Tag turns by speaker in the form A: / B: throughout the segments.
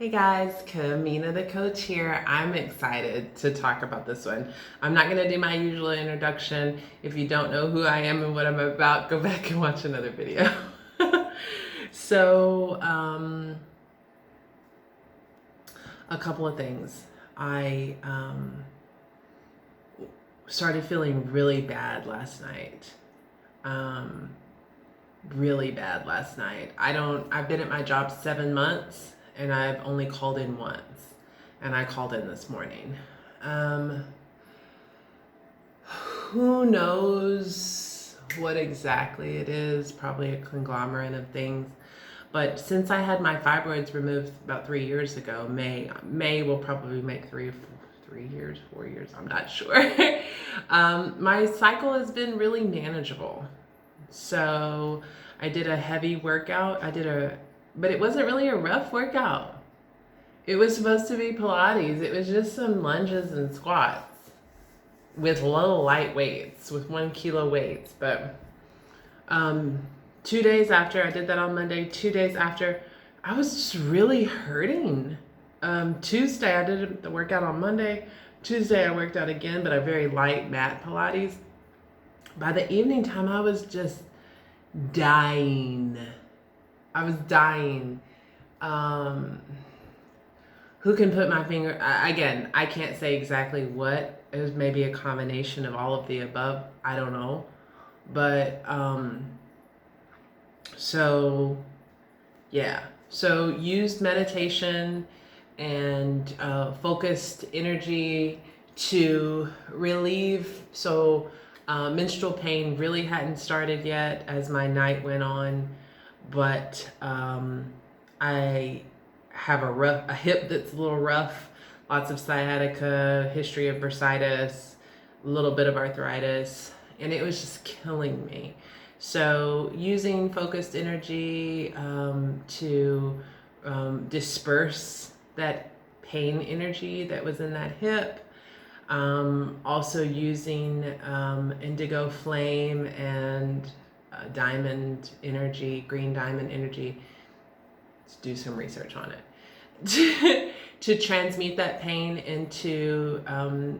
A: Hey guys, Kamina the coach here. I'm excited to talk about this one. I'm not going to do my usual introduction. If you don't know who I am and what I'm about, go back and watch another video. so, a couple of things. I started feeling really bad last night. Really bad last night. I've been at my job 7 months and I've only called in once. And I called in this morning. Who knows what exactly it is? Probably a conglomerate of things. But since I had my fibroids removed about 3 years ago, May will probably make 3 years, 4 years, I'm not sure. My cycle has been really manageable. So I did a heavy workout. But it wasn't really a rough workout. It was supposed to be Pilates. It was just some lunges and squats with low light weights, with 1 kilo weights. But 2 days after, I did that on Monday, 2 days after, I was just really hurting. Tuesday, I did the workout on Monday. Tuesday, I worked out again, but a very light mat Pilates. By the evening time, I was just dying. I was dying. Who can put my finger, again, I can't say exactly what. It was maybe a combination of all of the above. I don't know. But, so, yeah. So used meditation and focused energy to relieve. So menstrual pain really hadn't started yet as my night went on, but I have a hip that's a little rough, lots of sciatica, history of bursitis, a little bit of arthritis, and it was just killing me. So using focused energy to disperse that pain energy that was in that hip. Also using indigo flame and diamond energy, green diamond energy. Let's do some research on it. to transmute that pain into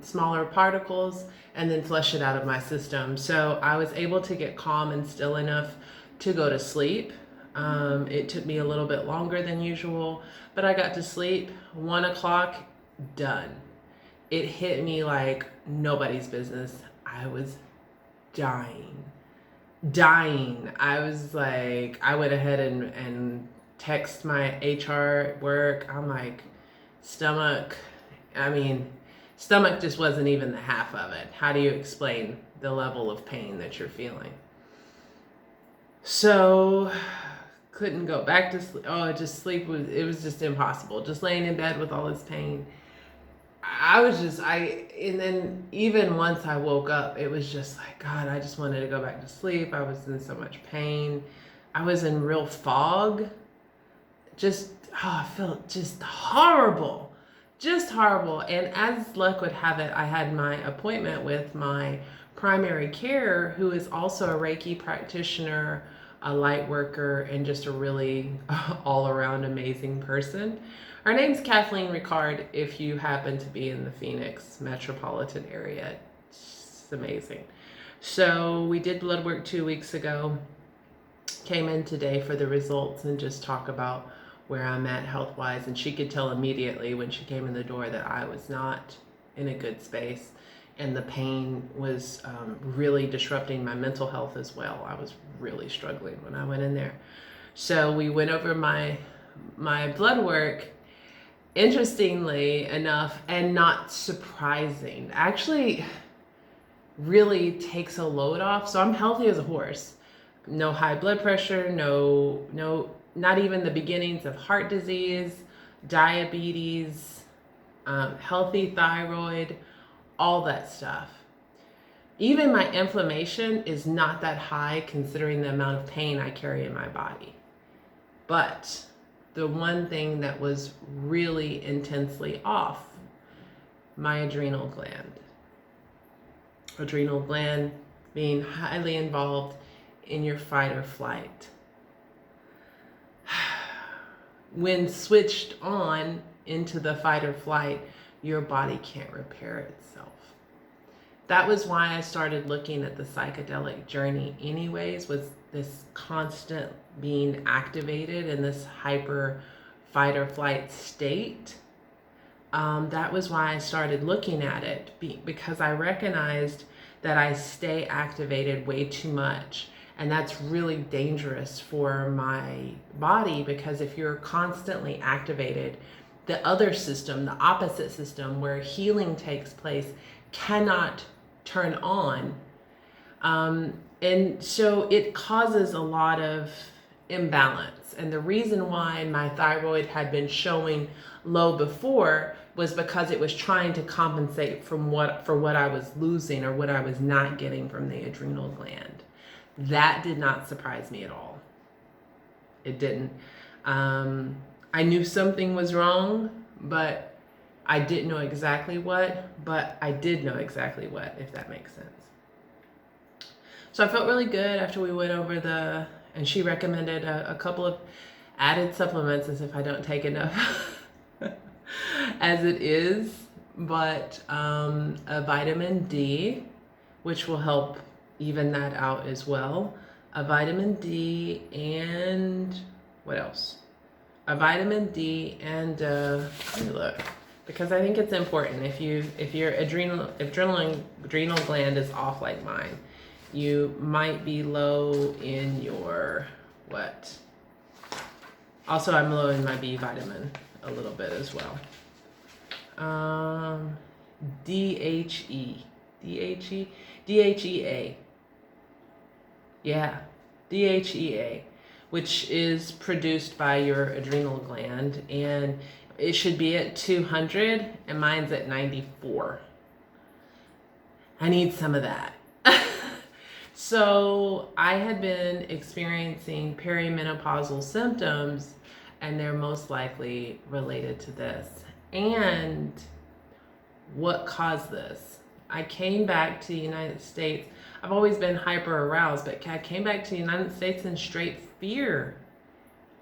A: smaller particles and then flush it out of my system. So I was able to get calm and still enough to go to sleep. It took me a little bit longer than usual, but I got to sleep. 1 o'clock, done. It hit me like nobody's business. I was dying. I was like, I went ahead and text my HR at work. I'm like, stomach just wasn't even the half of it. How do you explain the level of pain that you're feeling? So couldn't go back to sleep. It was just impossible. Just laying in bed with all this pain. And then even once I woke up, it was just like, God, I just wanted to go back to sleep. I was in so much pain. I was in real fog. I felt just horrible. Just horrible. And as luck would have it, I had my appointment with my primary care, who is also a Reiki practitioner, a light worker, and just a really all-around amazing person. Her name's Kathleen Ricard, if you happen to be in the Phoenix metropolitan area. It's amazing. So we did blood work 2 weeks ago. Came in today for the results and just talk about where I'm at health-wise. And she could tell immediately when she came in the door that I was not in a good space. And the pain was really disrupting my mental health as well. I was really struggling when I went in there. So we went over my blood work. Interestingly enough, and not surprising, actually really takes a load off. So I'm healthy as a horse. No high blood pressure, not even the beginnings of heart disease, diabetes, healthy thyroid, all that stuff. Even my inflammation is not that high considering the amount of pain I carry in my body. But the one thing that was really intensely off, my adrenal gland. Adrenal gland being highly involved in your fight or flight. when switched on into the fight or flight, your body can't repair itself. That was why I started looking at the psychedelic journey anyways, was this constant being activated in this hyper fight or flight state. That was why I started looking at it, because I recognized that I stay activated way too much. And that's really dangerous for my body, because if you're constantly activated, the other system, the opposite system where healing takes place, cannot turn on. And so it causes a lot of imbalance. And the reason why my thyroid had been showing low before was because it was trying to compensate for what I was losing or what I was not getting from the adrenal gland. That did not surprise me at all. It didn't. I knew something was wrong, but I didn't know exactly what, but I did know exactly what, if that makes sense. So I felt really good after we went over and she recommended a couple of added supplements as if I don't take enough as it is, but a vitamin D, which will help even that out as well. A vitamin D and what else? A vitamin D and let me look, because I think it's important. If your adrenal gland is off like mine, you might be low in your what? Also, I'm low in my B vitamin a little bit as well. DHEA. Yeah, DHEA, which is produced by your adrenal gland, and it should be at 200, and mine's at 94. I need some of that. So I had been experiencing perimenopausal symptoms, and they're most likely related to this. And what caused this? I came back to the United States. I've always been hyper aroused, but I came back to the United States in straight fear.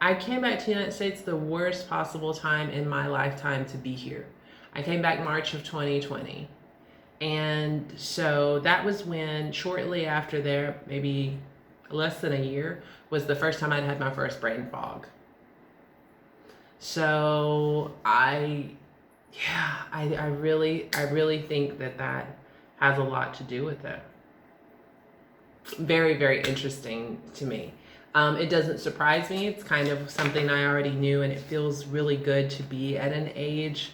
A: I came back to the United States the worst possible time in my lifetime to be here. I came back March of 2020. And so that was when, shortly after there, maybe less than a year, was the first time I'd had my first brain fog. So I really think that has a lot to do with it. Very, very interesting to me. It doesn't surprise me. It's kind of something I already knew, and it feels really good to be at an age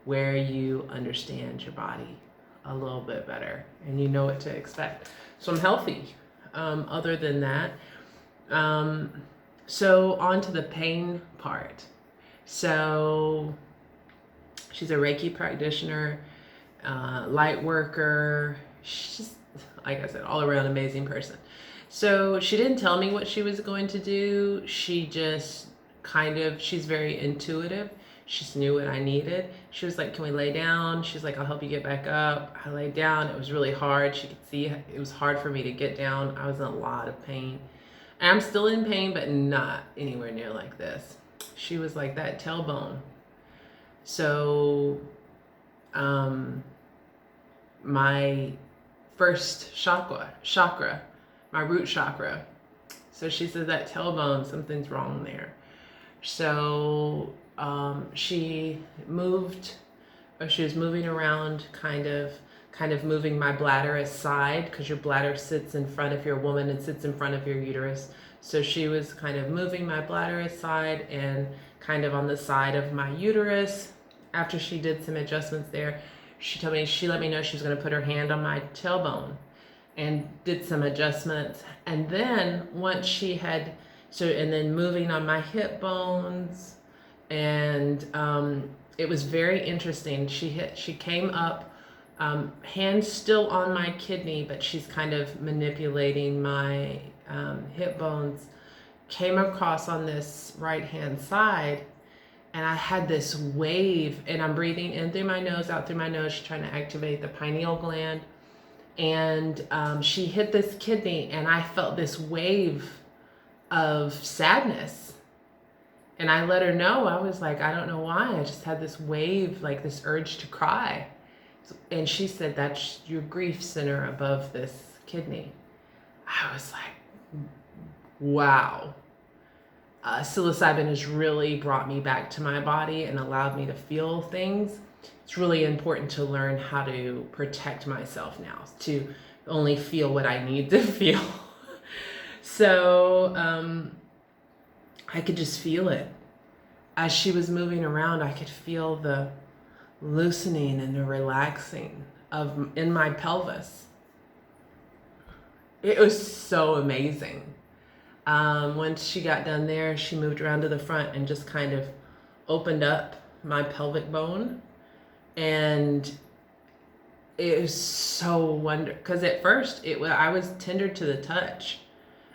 A: where you understand your body a little bit better and you know what to expect. So I'm healthy. Other than that, so on to the pain part. So she's a Reiki practitioner, light worker. She's just, like I said, all around amazing person. So she didn't tell me what she was going to do. She just she's very intuitive. She just knew what I needed. She was like, can we lay down? She's like, I'll help you get back up. I laid down. It was really hard. She could see it was hard for me to get down. I was in a lot of pain. And I'm still in pain, but not anywhere near like this. She was like, that tailbone. So my first chakra, my root chakra. So she said that tailbone, something's wrong there. So she was moving around, kind of moving my bladder aside, because your bladder sits in front of your woman and sits in front of your uterus. So she was kind of moving my bladder aside and kind of on the side of my uterus. After she did some adjustments there, she let me know she was going to put her hand on my tailbone and did some adjustments. And then once she had, and then moving on my hip bones, and it was very interesting. She came up, hand still on my kidney, but she's kind of manipulating my hip bones, came across on this right hand side, and I had this wave, and I'm breathing in through my nose, out through my nose. She's trying to activate the pineal gland, and she hit this kidney, and I felt this wave of sadness. And I let her know. I was like, I don't know why. I just had this wave, like this urge to cry. And she said, that's your grief center above this kidney. I was like, wow. Psilocybin has really brought me back to my body and allowed me to feel things. It's really important to learn how to protect myself now, to only feel what I need to feel. So I could just feel it. As she was moving around, I could feel the loosening and the relaxing in my pelvis. It was so amazing. Once she got done there, she moved around to the front and just kind of opened up my pelvic bone. And it was so wonderful, because at first I was tender to the touch.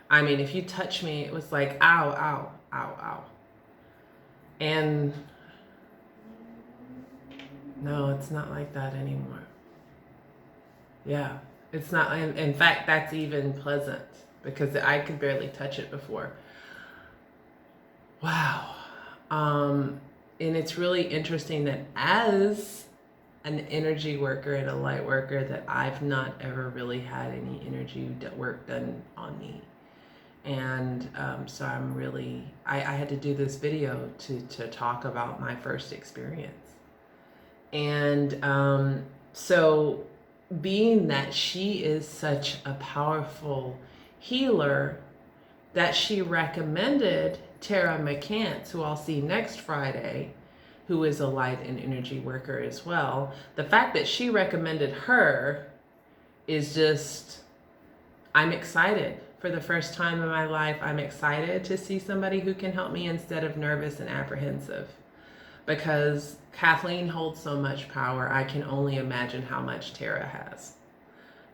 A: I mean, if you touch me, it was like, ow, ow, ow, ow. And no, it's not like that anymore. Yeah, it's not. In fact, that's even pleasant, because I could barely touch it before. Wow. And it's really interesting that as an energy worker and a light worker, that I've not ever really had any energy work done on me. And so I'm really, I had to do this video to talk about my first experience. And so being that she is such a powerful healer, that she recommended Tara McCants, who I'll see next Friday, who is a light and energy worker as well. The fact that she recommended her is just, I'm excited. For the first time in my life, I'm excited to see somebody who can help me instead of nervous and apprehensive. Because Kathleen holds so much power, I can only imagine how much Tara has.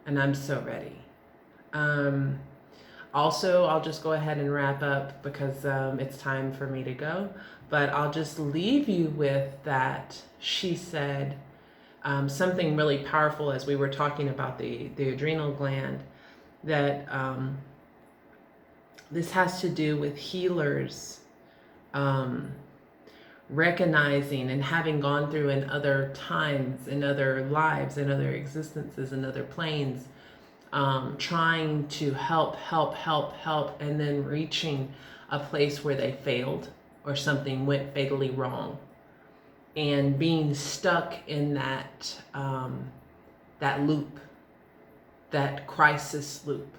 A: And I'm so ready. Also, I'll just go ahead and wrap up, because it's time for me to go. But I'll just leave you with that she said something really powerful as we were talking about the adrenal gland, that this has to do with healers recognizing and having gone through in other times, in other lives, in other existences, in other planes, trying to help, and then reaching a place where they failed or something went fatally wrong, and being stuck in that loop, that crisis loop.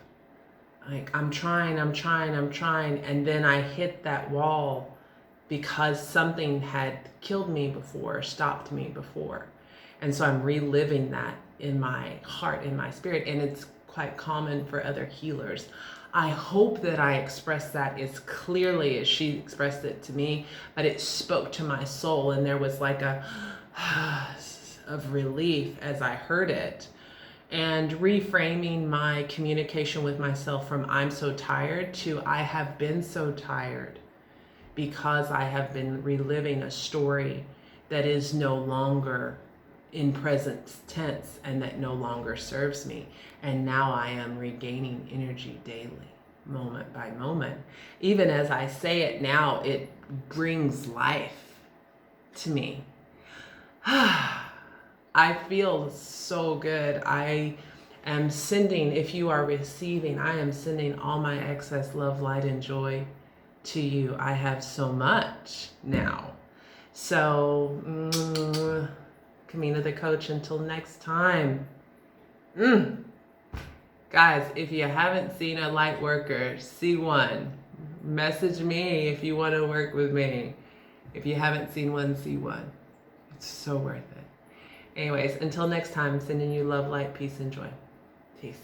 A: Like, I'm trying, and then I hit that wall because something had killed me before, stopped me before. And so I'm reliving that in my heart, in my spirit, and it's quite common for other healers. I hope that I expressed that as clearly as she expressed it to me, but it spoke to my soul, and there was like a of relief as I heard it. And reframing my communication with myself from I'm so tired to I have been so tired, because I have been reliving a story that is no longer in present tense and that no longer serves me. And now I am regaining energy daily, moment by moment. Even as I say it now, it brings life to me. I feel so good. I am sending, if you are receiving, I am sending all my excess love, light, and joy to you. I have so much now. So, Kamina the Coach, until next time. Guys, if you haven't seen a light worker, see one. Message me if you want to work with me. If you haven't seen one, see one. It's so worth it. Anyways, until next time, sending you love, light, peace, and joy. Peace.